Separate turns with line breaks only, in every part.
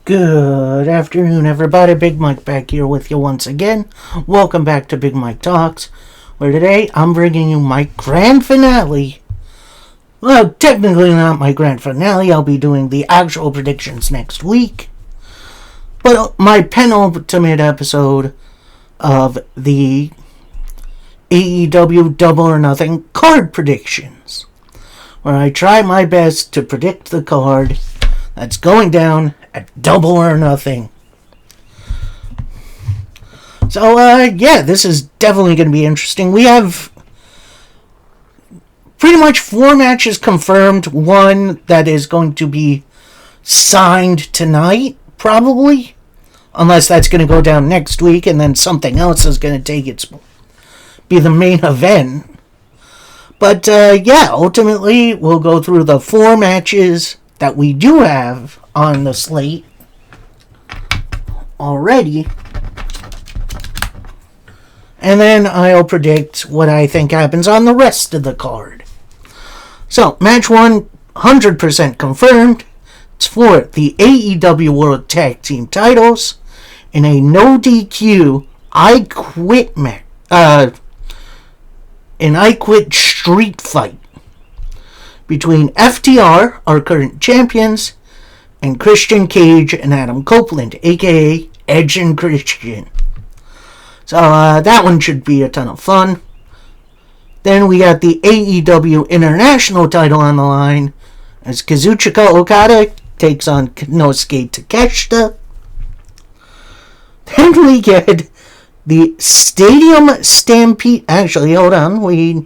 Good afternoon, everybody. Big Mike back here with you once again. Welcome back to Big Mike Talks, where today I'm bringing you my grand finale. Well, technically not my grand finale. I'll be doing the actual predictions next week. But my penultimate episode of the AEW Double or Nothing card predictions, where I try my best to predict the card that's going down at Double or Nothing. So, this is definitely going to be interesting. We have pretty much 4 matches confirmed. One that is going to be signed tonight, probably. Unless that's going to go down next week, and then something else is going to be the main event. But, ultimately, we'll go through the 4 matches that we do have on the slate already. And then I'll predict what I think happens on the rest of the card. So, match 1, 100% confirmed. It's for the AEW World Tag Team titles in a no DQ I Quit match. An I Quit street fight between FTR, our current champions, and Christian Cage and Adam Copeland, aka Edge and Christian. So that one should be a ton of fun. Then we got the AEW International title on the line as Kazuchika Okada takes on Konosuke Takeshita. Then we get the Stadium Stampede. Actually, hold on. I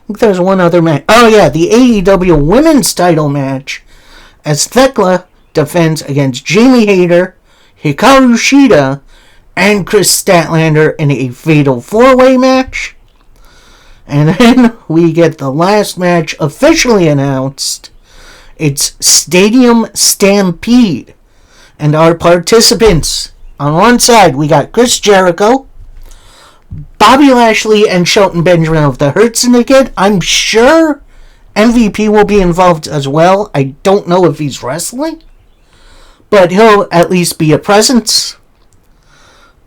think there's one other match. Oh, yeah, the AEW Women's title match as Thekla defends against Jamie Hayter, Hikaru Shida, and Chris Statlander in a fatal 4-way match. And then we get the last match officially announced. It's Stadium Stampede. And our participants, on one side, we got Chris Jericho, Bobby Lashley, and Shelton Benjamin of the Hurt Syndicate. I'm sure MVP will be involved as well. I don't know if he's wrestling, but he'll at least be a presence.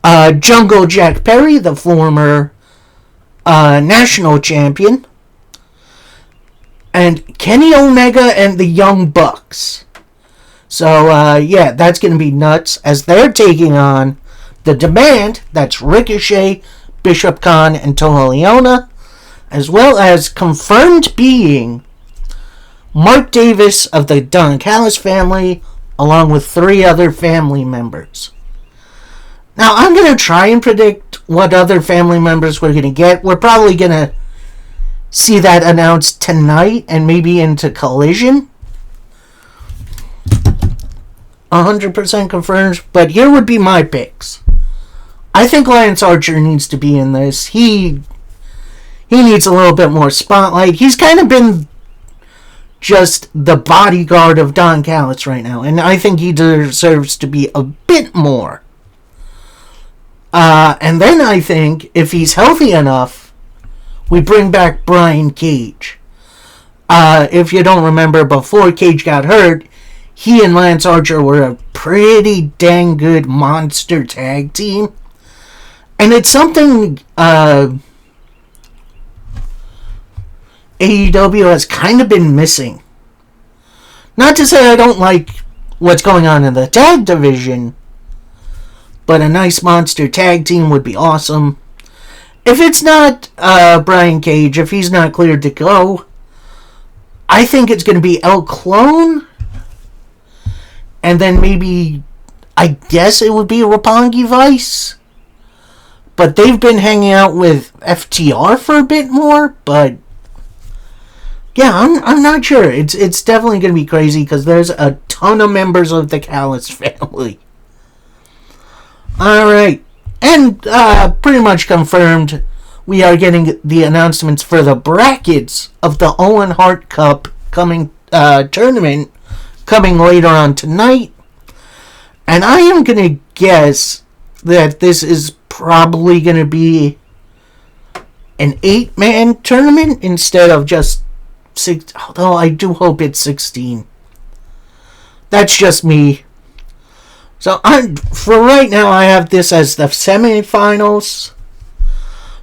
Jungle Jack Perry, the former national champion. And Kenny Omega and the Young Bucks. So, that's going to be nuts as they're taking on The Demand. That's Ricochet, Bishop Khan, and Toa Liona, as well as confirmed being Mark Davis of the Don Callis family, along with 3 other family members. Now, I'm going to try and predict what other family members we're going to get. We're probably going to see that announced tonight and maybe into Collision. 100% confirmed, but here would be my picks. I think Lance Archer needs to be in this. He needs a little bit more spotlight. He's kind of been just the bodyguard of Don Callis right now, and I think he deserves to be a bit more. And then I think if he's healthy enough, we bring back Brian Cage. If you don't remember, before Cage got hurt, he and Lance Archer were a pretty dang good monster tag team. And it's something AEW has kind of been missing. Not to say I don't like what's going on in the tag division, but a nice monster tag team would be awesome. If it's not Brian Cage, if he's not cleared to go, I think it's going to be El Clone. And then maybe, I guess it would be Roppongi Vice. But they've been hanging out with FTR for a bit more. But yeah, I'm not sure. It's definitely going to be crazy because there's a ton of members of the Callis family. Alright. And pretty much confirmed, we are getting the announcements for the brackets of the Owen Hart Cup tournament coming later on tonight. And I am going to guess that this is probably going to be an 8-man tournament instead of just 6, although I do hope it's 16. That's just me. So for right now, I have this as the semifinals.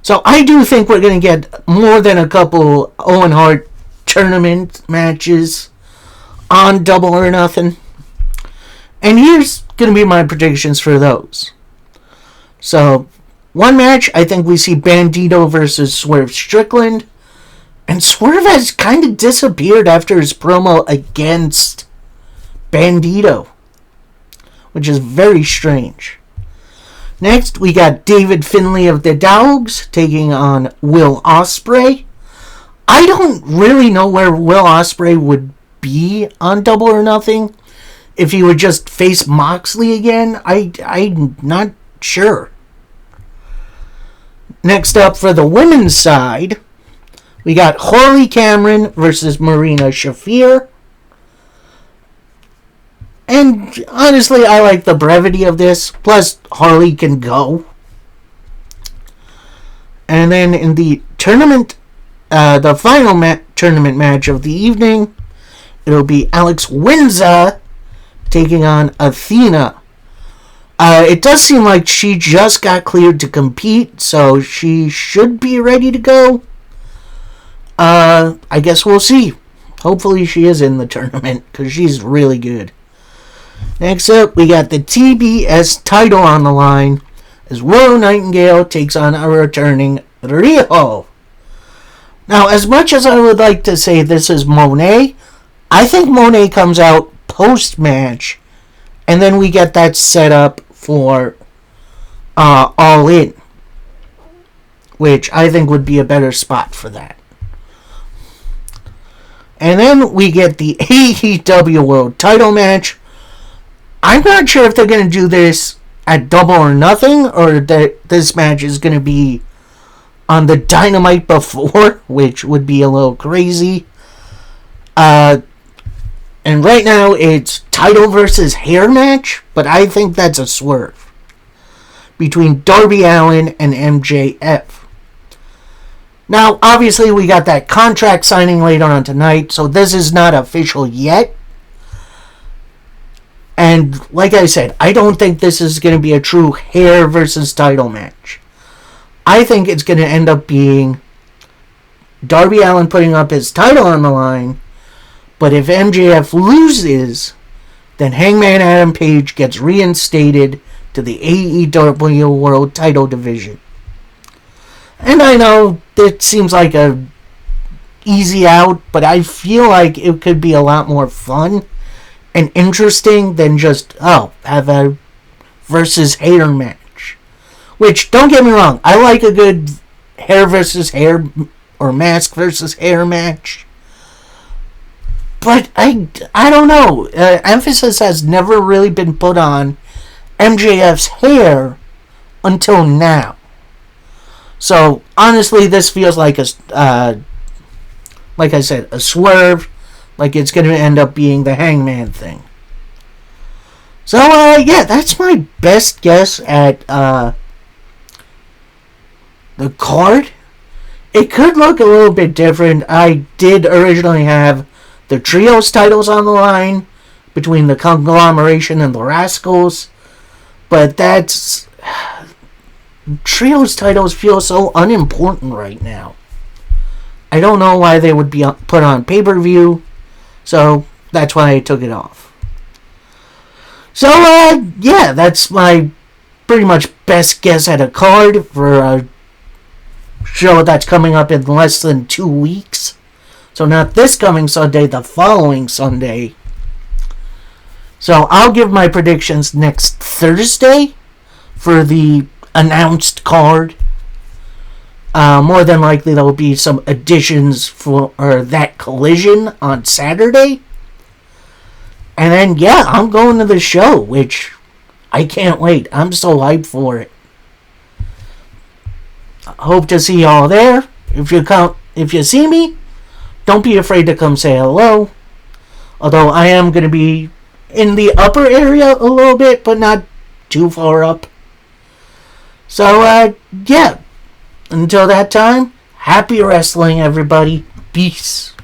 So I do think we're going to get more than a couple Owen Hart tournament matches on Double or Nothing. And here's going to be my predictions for those. So, one match, I think we see Bandito versus Swerve Strickland. And Swerve has kind of disappeared after his promo against Bandito, which is very strange. Next, we got David Finlay of the Dogs taking on Will Ospreay. I don't really know where Will Ospreay would be on Double or Nothing. If he would just face Moxley again, I'm not sure. Next up, for the women's side, we got Harley Cameron versus Marina Shafir. And honestly, I like the brevity of this. Plus, Harley can go. And then in the tournament, the final tournament match of the evening, it'll be Alex Windsor taking on Athena. It does seem like she just got cleared to compete, so she should be ready to go. I guess we'll see. Hopefully she is in the tournament, because she's really good. Next up, we got the TBS title on the line, as Willow Nightingale takes on our returning Riho. Now, as much as I would like to say this is Monet, I think Monet comes out post-match, and then we get that set up for All In, which I think would be a better spot for that. And then we get the AEW World Title match. I'm not sure if they're going to do this at Double or Nothing, or that this match is going to be on the Dynamite before, which would be a little crazy. And right now it's title versus hair match, but I think that's a swerve between Darby Allin and MJF. Now, obviously, we got that contract signing later on tonight, so this is not official yet. And like I said, I don't think this is going to be a true hair versus title match. I think it's going to end up being Darby Allin putting up his title on the line, but if MJF loses, then Hangman Adam Page gets reinstated to the AEW World Title Division. And I know it seems like a easy out, but I feel like it could be a lot more fun and interesting than just, have a versus hair match. Which, don't get me wrong, I like a good hair versus hair or mask versus hair match. But I don't know. Emphasis has never really been put on MJF's hair until now. So, honestly, this feels like like I said, a swerve. Like it's going to end up being the Hangman thing. So, yeah, that's my best guess at the card. It could look a little bit different. I did originally have the Trios titles on the line between the Conglomeration and the Rascals. But that's... Trios titles feel so unimportant right now. I don't know why they would be put on pay-per-view. So, that's why I took it off. So, yeah, that's my pretty much best guess at a card for a show that's coming up in less than 2 weeks. So not this coming Sunday, the following Sunday. So I'll give my predictions next Thursday for the announced card. More than likely there will be some additions for that Collision on Saturday. And then, yeah, I'm going to the show, which I can't wait. I'm so hyped for it. Hope to see y'all there. If you see me, don't be afraid to come say hello. Although I am going to be in the upper area a little bit, but not too far up. So, yeah. Until that time, happy wrestling, everybody. Peace.